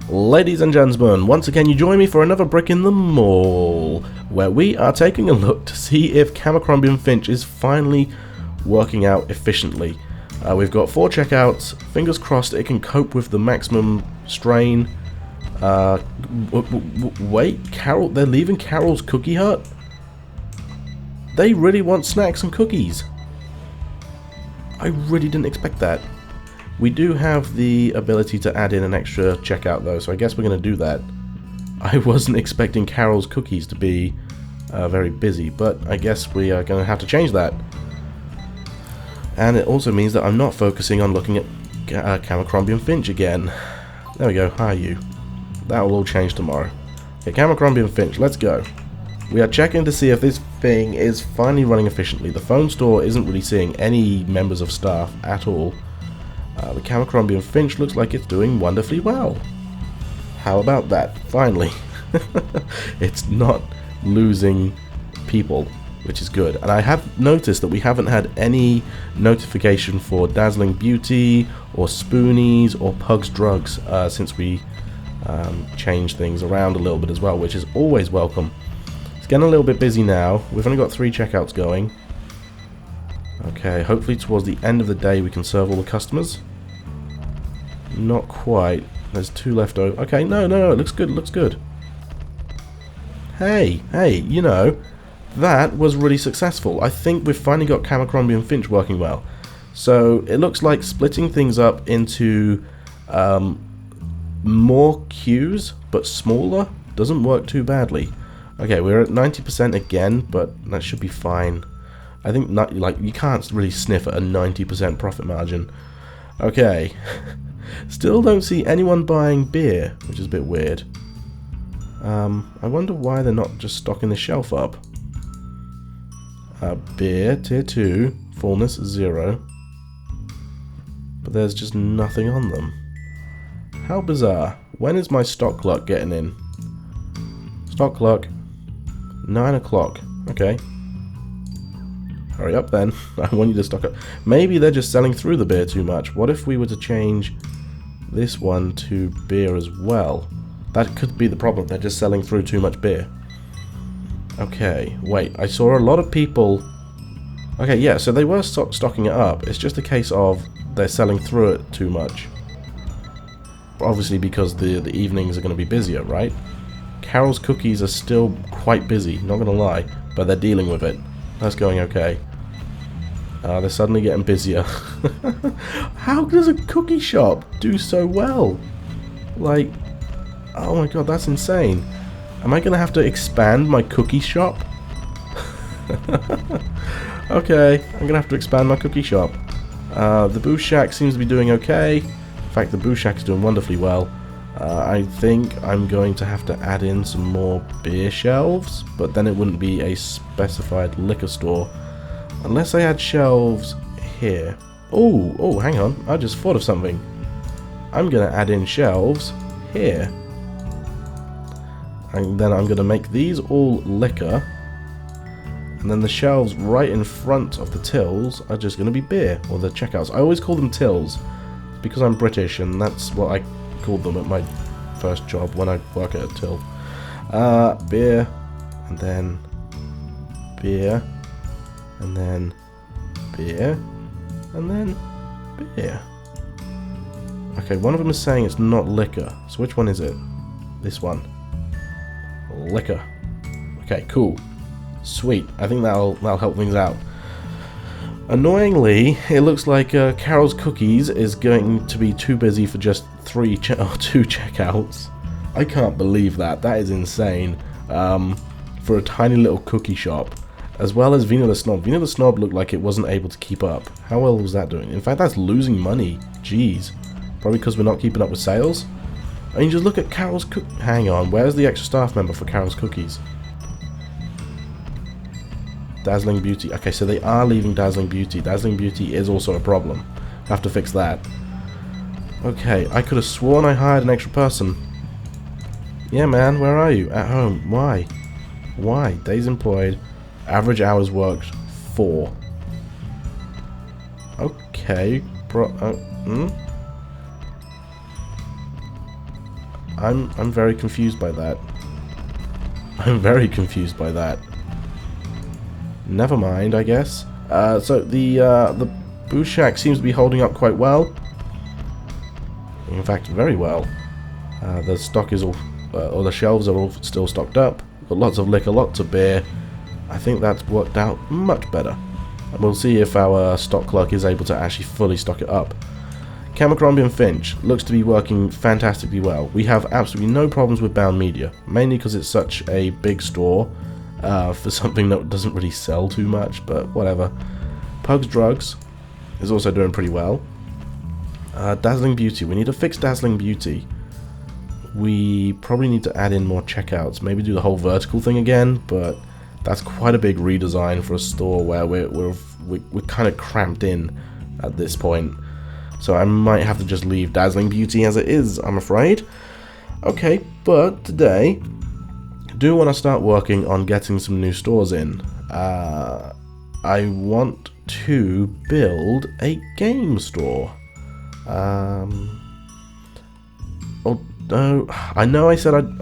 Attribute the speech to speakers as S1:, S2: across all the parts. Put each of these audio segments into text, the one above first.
S1: Ladies and gentlemen, once again you join me for another Brick in the Mall, where we are taking a look to see if Abercrombie & Fitch is finally working out efficiently. We've got 4 checkouts, fingers crossed it can cope with the maximum strain. Wait, Carol, they're leaving Carol's Cookie Hut? They really want snacks and cookies. I really didn't expect that. We do have the ability to add in an extra checkout though, so I guess we're going to do that. I wasn't expecting Carol's Cookies to be very busy, but I guess we are going to have to change that. And it also means that I'm not focusing on looking at Abercrombie & Fitch again. There we go, hi you. That will all change tomorrow. Okay, Abercrombie & Fitch, let's go. We are checking to see if this thing is finally running efficiently. The phone store isn't really seeing any members of staff at all. The Abercrombie & Fitch looks like it's doing wonderfully well. How about that? Finally. It's not losing people, which is good. And I have noticed that we haven't had any notification for Dazzling Beauty or Spoonies or Pug's Drugs since we changed things around a little bit as well, which is always welcome. It's getting a little bit busy now. We've only got 3 checkouts going. Okay, hopefully towards the end of the day we can serve all the customers. Not quite. There's 2 left over. Okay, no, it looks good, it looks good. Hey, you know, that was really successful. I think we've finally got Abercrombie & Fitch working well. So it looks like splitting things up into more queues, but smaller, doesn't work too badly. Okay, we're at 90% again, but that should be fine. I think not, like, you can't really sniff at a 90% profit margin. Okay. Still don't see anyone buying beer, which is a bit weird. I wonder why they're not just stocking the shelf up. Beer, tier 2, fullness 0. But there's just nothing on them. How bizarre. When is my stock clock getting in? Stock clock, 9 o'clock. Okay. Hurry up then. I want you to stock up. Maybe they're just selling through the beer too much. What if we were to change this one to beer as well? That could be the problem. They're just selling through too much beer. Okay, wait. I saw a lot of people... Okay, yeah, so they were stocking it up. It's just a case of they're selling through it too much. Obviously because the evenings are going to be busier, right? Carol's Cookies are still quite busy, not going to lie. But they're dealing with it. That's going okay. They're suddenly getting busier. How does a cookie shop do so well? Like, oh my god, that's insane. Am I going to have to expand my cookie shop? Okay, I'm going to have to expand my cookie shop. The Boo Shack seems to be doing okay. In fact, the Boo Shack is doing wonderfully well. I think I'm going to have to add in some more beer shelves, but then it wouldn't be a specified liquor store. Unless I had shelves here. Oh, hang on. I just thought of something. I'm going to add in shelves here. And then I'm going to make these all liquor. And then the shelves right in front of the tills are just going to be beer, or the checkouts. I always call them tills because I'm British, and that's what I called them at my first job when I work at a till. Beer, and then beer, and then beer, and then beer. Okay, one of them is saying it's not liquor. So which one is it? This one. Liquor. Okay, cool. Sweet. I think that'll help things out. Annoyingly, it looks like Carol's Cookies is going to be too busy for just 2 checkouts. I can't believe that. That is insane. For a tiny little cookie shop. As well as Vina the Snob. Vina the Snob looked like it wasn't able to keep up. How well was that doing? In fact, that's losing money. Jeez. Probably because we're not keeping up with sales? I mean, just look at Carol's Hang on, where's the extra staff member for Carol's Cookies? Dazzling Beauty. Okay, so they are leaving Dazzling Beauty. Dazzling Beauty is also a problem. Have to fix that. Okay, I could have sworn I hired an extra person. Yeah, man, where are you? At home. Why? Why? Days employed. Average hours worked, 4. Okay. I'm very confused by that. I'm very confused by that. Never mind, I guess. So the booth shack seems to be holding up quite well. In fact, very well. The stock is all, or the shelves are all still stocked up. Got lots of liquor, lots of beer. I think that's worked out much better. And we'll see if our stock clerk is able to actually fully stock it up. Abercrombie & Finch looks to be working fantastically well. We have absolutely no problems with Bound Media, mainly because it's such a big store for something that doesn't really sell too much, but whatever. Pugs Drugs is also doing pretty well. Dazzling Beauty, we need to fix Dazzling Beauty. We probably need to add in more checkouts, maybe do the whole vertical thing again, but that's quite a big redesign for a store where we're kind of cramped in at this point. So I might have to just leave Dazzling Beauty as it is, I'm afraid. Okay, but today, I do want to start working on getting some new stores in. I want to build a game store. Although, I know I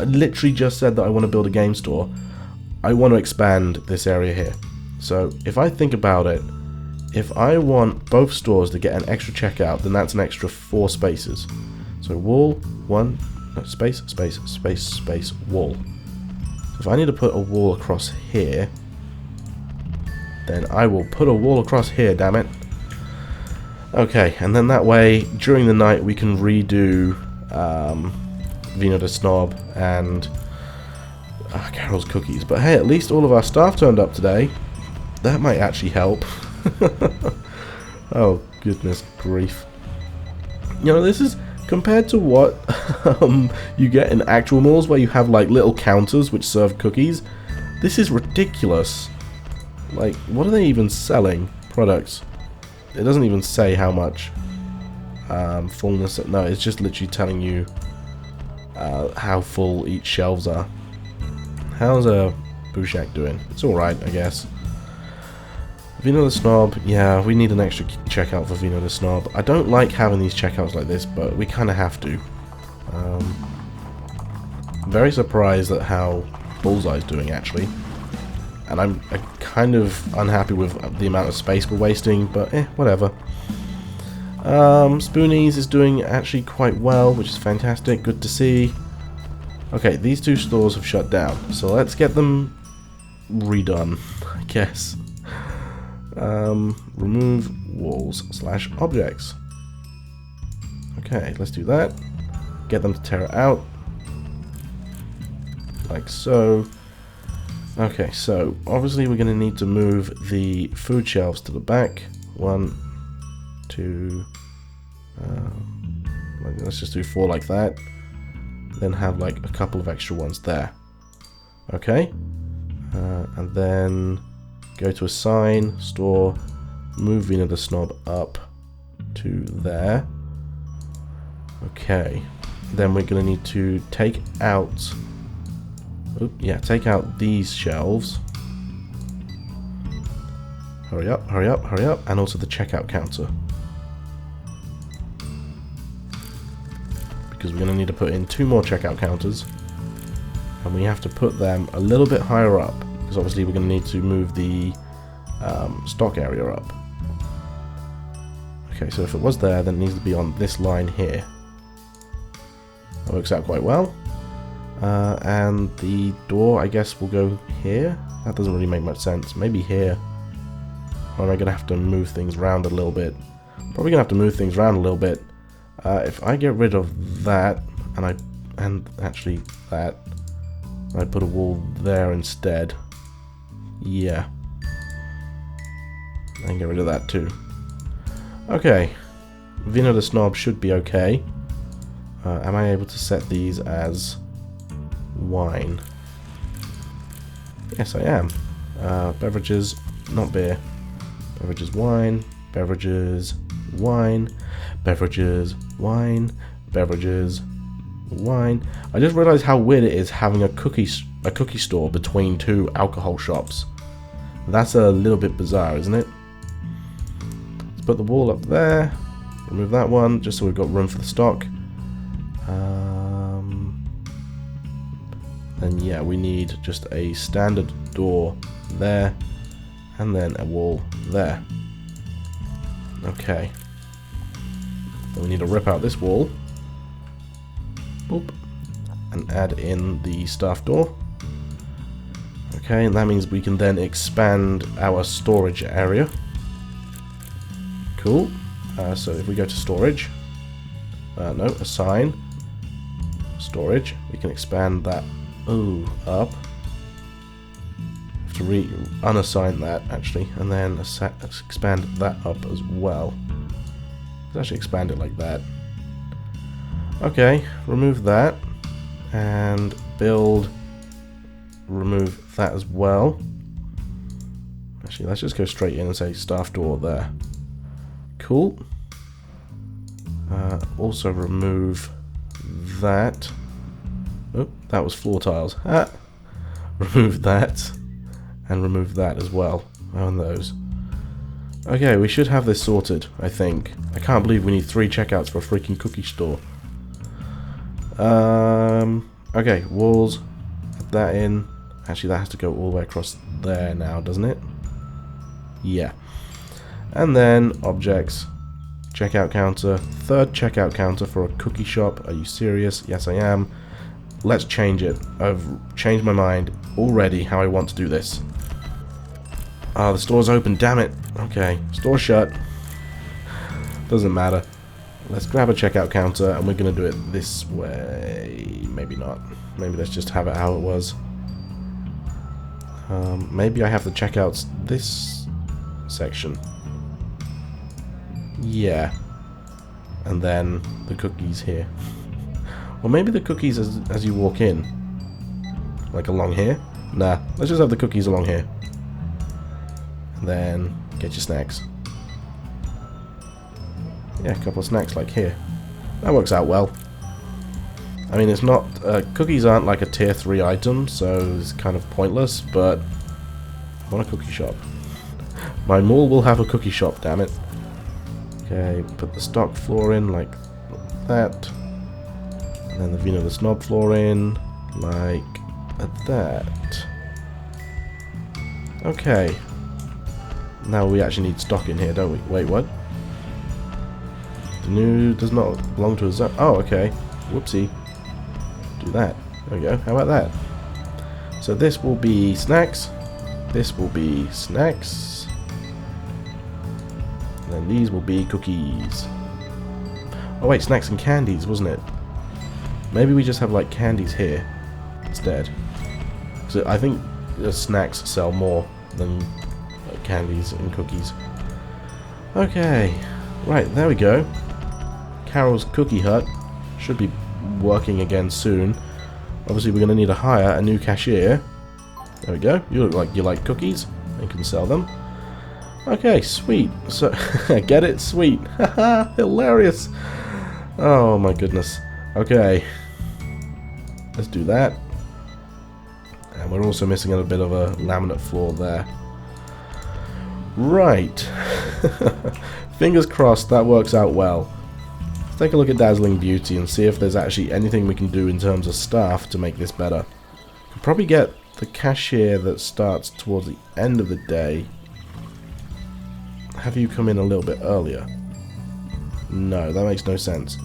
S1: literally just said that I want to build a game store. I want to expand this area here. So if I think about it, if I want both stores to get an extra checkout, then that's an extra 4 spaces. So wall, space, space, space, space, wall. So if I need to put a wall across here, then I will put a wall across here, damn it. Okay, and then that way, during the night, we can redo Vino the Snob and Carol's Cookies. But hey, at least all of our staff turned up today. That might actually help. Oh, goodness grief. You know, this is compared to what you get in actual malls where you have like little counters which serve cookies. This is ridiculous. Like, what are they even selling? Products. It doesn't even say how much fullness. No, it's just literally telling you how full each shelves are. How's a Booth Shack doing? It's alright, I guess. Vino the Snob, yeah, we need an extra checkout for Vino the Snob. I don't like having these checkouts like this, but we kind of have to. Very surprised at how Bullseye's doing, actually. And I'm kind of unhappy with the amount of space we're wasting, but whatever. Spoonies is doing actually quite well, which is fantastic, good to see. Okay, these 2 stores have shut down, so let's get them redone, I guess. Remove walls / objects. Okay, let's do that. Get them to tear it out. Like so. Okay, so obviously we're going to need to move the food shelves to the back. 1, 2, let's just do 4 like that. Then have like a couple of extra ones there. Okay, and then go to assign, store, move Vino the Snob up to there. Okay, then we're going to need to take out, take out these shelves. Hurry up, hurry up, hurry up, and also the checkout counter. Because we're going to need to put in 2 more checkout counters. And we have to put them a little bit higher up. Because obviously we're going to need to move the stock area up. Okay, so if it was there, then it needs to be on this line here. That works out quite well. And the door, I guess, will go here. That doesn't really make much sense. Maybe here. Or am I going to have to move things around a little bit? Probably going to have to move things around a little bit. If I get rid of that, and actually that, I put a wall there instead. Yeah. And get rid of that too. Okay. Vino the Snob should be okay. Am I able to set these as wine? Yes, I am. Beverages, not beer. Beverages, wine. Beverages, wine. Beverages, wine. Beverages, wine. I just realised how weird it is having a cookie store between 2 alcohol shops. That's a little bit bizarre, isn't it? Let's put the wall up there. Remove that one, just so we've got room for the stock. then yeah, we need just a standard door there, and then a wall there. Okay. Then we need to rip out this wall. Boop. And add in the staff door. Okay, and that means we can then expand our storage area. Cool. So if we go to storage, no, assign, storage, we can expand that up. Have to unassign that actually, and then expand that up as well. Let's actually expand it like that. Okay, remove that, and build, remove that as well. Actually, let's just go straight in and say staff door there. Cool. Also remove that. Oh, that was floor tiles. Remove that. And remove that as well. On those. Okay, we should have this sorted, I think. I can't believe we need 3 checkouts for a freaking cookie store. Okay, walls. Put that in. Actually, that has to go all the way across there now, doesn't it? Yeah. And then objects. Checkout counter. 3rd checkout counter for a cookie shop. Are you serious? Yes, I am. Let's change it. I've changed my mind already how I want to do this. Ah, the store's open, damn it. Okay, store shut. Doesn't matter. Let's grab a checkout counter and we're going to do it this way. Maybe not. Maybe let's just have it how it was. Maybe I have the checkouts this section. Yeah. And then the cookies here. Or maybe the cookies as you walk in. Like along here? Nah, let's just have the cookies along here. And then get your snacks. Yeah, a couple of snacks like here. That works out well. I mean, it's not... cookies aren't like a tier 3 item, so it's kind of pointless, but... I want a cookie shop. My mall will have a cookie shop, damn it. Okay, put the stock floor in like that. And then the Vino the Snob floor in like that. Okay. Now we actually need stock in here, don't we? Wait, what? The new does not belong to a zone. Oh, okay. Whoopsie. Do that. There we go. How about that? So this will be snacks. This will be snacks. And then these will be cookies. Oh wait, snacks and candies, wasn't it? Maybe we just have like candies here instead. So I think the snacks sell more than candies and cookies. Okay. Right, there we go. Carol's Cookie Hut should be working again soon. Obviously we're going to need to hire a new cashier. There we go. You look like you like cookies and can sell them. Okay, sweet. So, get it? Sweet. Haha, hilarious. Oh my goodness. Okay. Let's do that. And we're also missing a bit of a laminate floor there. Right. Fingers crossed that works out well. Let's take a look at Dazzling Beauty and see if there's actually anything we can do in terms of staff to make this better. Could probably get the cashier that starts towards the end of the day. Have you come in a little bit earlier? No, that makes no sense.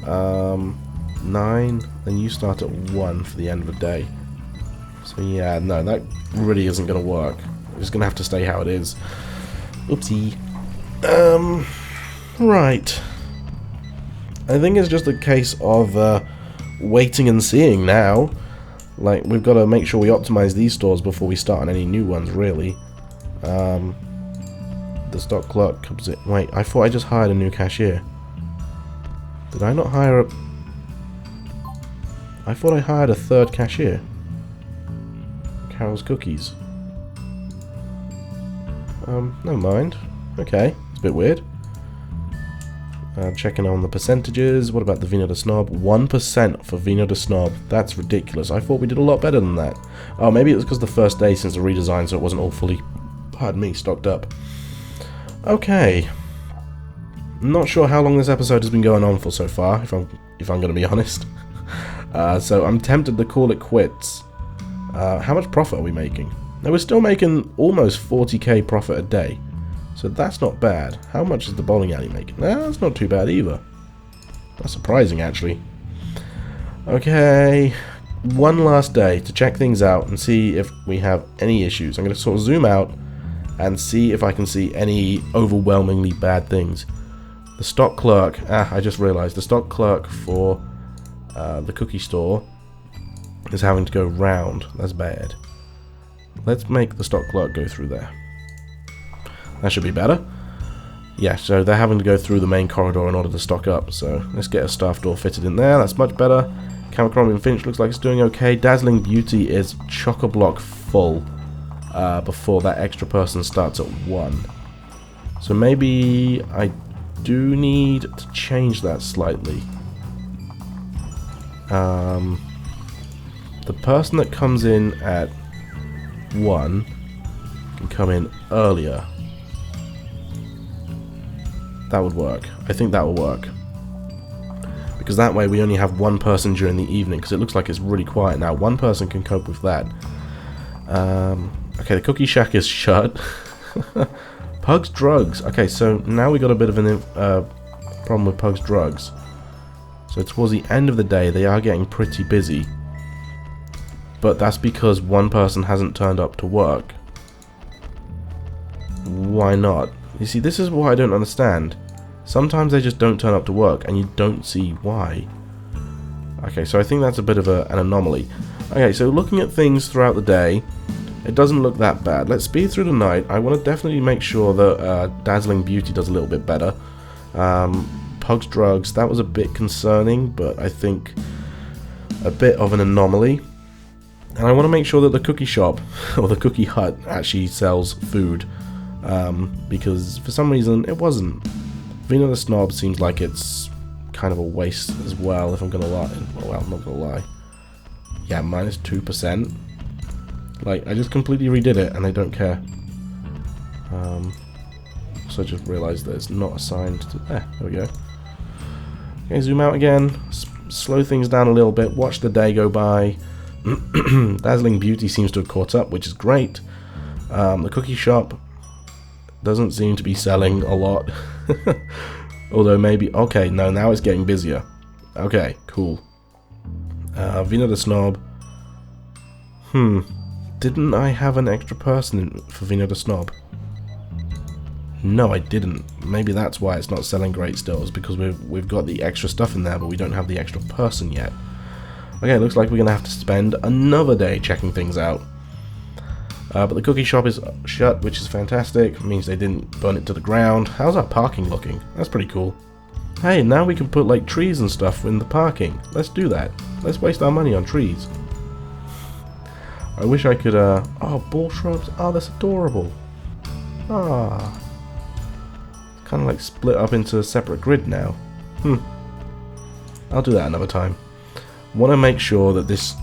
S1: 9, then you start at 1 for the end of the day. So yeah, no, that really isn't going to work. It's going to have to stay how it is. Oopsie. Right. I think it's just a case of waiting and seeing now. Like, we've got to make sure we optimize these stores before we start on any new ones, really. The stock clerk comes in. Wait, I thought I just hired a new cashier. Did I not hire a... I thought I hired a 3rd cashier. Carol's Cookies. Never mind. Okay, it's a bit weird. Checking on the percentages. What about the Vino the Snob? 1% for Vino the Snob. That's ridiculous. I thought we did a lot better than that. Oh, maybe it was because the first day since the redesign, so it wasn't all fully, pardon me, stocked up. Okay. Not sure how long this episode has been going on for so far, if I'm going to be honest. So I'm tempted to call it quits. How much profit are we making? Now we're still making almost 40k profit a day. So that's not bad. How much is the bowling alley making? Nah, that's not too bad either. That's surprising, actually. Okay, one last day to check things out and see if we have any issues. I'm going to sort of zoom out and see if I can see any overwhelmingly bad things. The stock clerk, I just realized the stock clerk for the cookie store is having to go round. That's bad. Let's make the stock clerk go through there. That should be better. Yeah, so they're having to go through the main corridor in order to stock up. So let's get a staff door fitted in there. That's much better. Camerchromium Finch looks like it's doing okay. Dazzling Beauty is chock-a-block full before that extra person starts at 1. So maybe I do need to change that slightly. The person that comes in at 1 can come in earlier. That would work. I think that will work. Because that way we only have one person during the evening, because it looks like it's really quiet now. One person can cope with that. Okay, the cookie shack is shut. Pug's Drugs. Okay, so now we got a bit of an problem with Pug's Drugs. So towards the end of the day, they are getting pretty busy. But that's because one person hasn't turned up to work. Why not? You see, this is what I don't understand. Sometimes they just don't turn up to work, and you don't see why. Okay, so I think that's a bit of an anomaly. Okay, so looking at things throughout the day, it doesn't look that bad. Let's speed through the night. I want to definitely make sure that Dazzling Beauty does a little bit better. Pug's Drugs, that was a bit concerning, but I think a bit of an anomaly. And I want to make sure that the cookie shop, or the cookie hut, actually sells food. Because for some reason it wasn't. Vina the Snob seems like it's kind of a waste as well, if I'm gonna lie. Well, I'm not gonna lie. Yeah, minus 2%. Like, I just completely redid it and I don't care. So I just realised that it's not assigned to... there we go. Okay, zoom out again. Slow things down a little bit. Watch the day go by. Dazzling Beauty seems to have caught up, which is great. The cookie shop doesn't seem to be selling a lot. Although maybe... okay, no, now it's getting busier. Okay, cool. Vina the Snob. Didn't I have an extra person for Vina the Snob? No, I didn't. Maybe that's why it's not selling great still. It's because we've got the extra stuff in there, but we don't have the extra person yet. Okay, looks like we're going to have to spend another day checking things out. But the cookie shop is shut, which is fantastic. It means they didn't burn it to the ground. How's our parking looking? That's pretty cool. Hey, now we can put like trees and stuff in the parking. Let's do that. Let's waste our money on trees. I wish I could, oh, ball shrubs. Oh, that's adorable. Ah. It's kind of like split up into a separate grid now. I'll do that another time. Want to make sure that this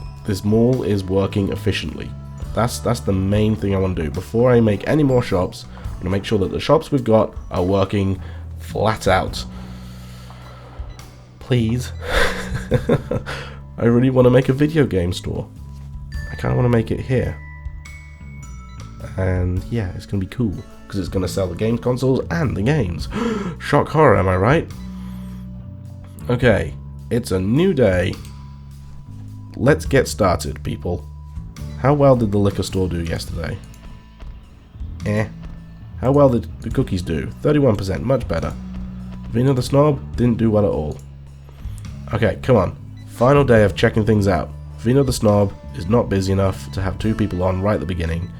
S1: mall is working efficiently. That's the main thing I want to do. Before I make any more shops, I want to make sure that the shops we've got are working flat out. Please. I really want to make a video game store. I kind of want to make it here. And yeah, it's going to be cool. Because it's going to sell the games consoles and the games. Shock horror, am I right? Okay, it's a new day. Let's get started, people. How well did the liquor store do yesterday? How well did the cookies do? 31%, much better. Vina the Snob didn't do well at all. Okay, come on. Final day of checking things out. Vina the Snob is not busy enough to have 2 people on right at the beginning.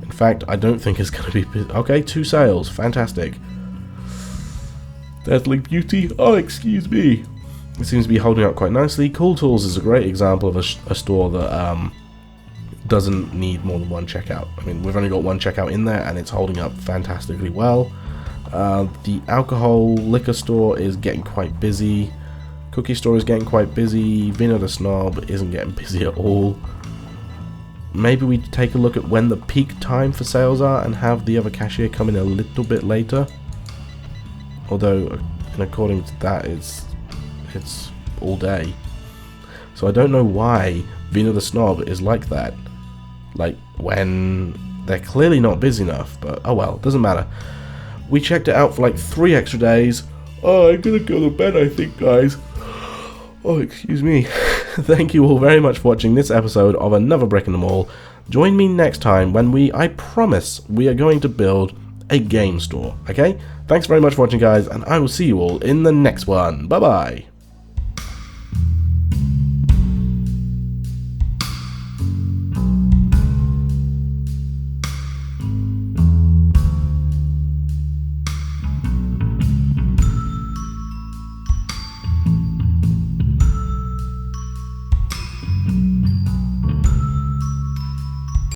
S1: In fact, I don't think it's going to be busy. Okay, 2 sales. Fantastic. Dazzling Beauty. Oh, excuse me. It seems to be holding up quite nicely. Cool Tools is a great example of a store that doesn't need more than 1 checkout. I mean, we've only got 1 checkout in there and it's holding up fantastically well. The alcohol liquor store is getting quite busy. Cookie store is getting quite busy. Vina the Snob isn't getting busy at all. Maybe we take a look at when the peak time for sales are and have the other cashier come in a little bit later. Although, according to that, it's all day. So I don't know why Vina the Snob is like that. Like, when they're clearly not busy enough, but oh well, doesn't matter. We checked it out for like 3 extra days. Oh, I'm gonna go to bed, I think, guys. Oh, excuse me. Thank you all very much for watching this episode of Another Brick in the Mall. Join me next time when I promise, we are going to build a game store, okay? Thanks very much for watching, guys, and I will see you all in the next one. Bye-bye.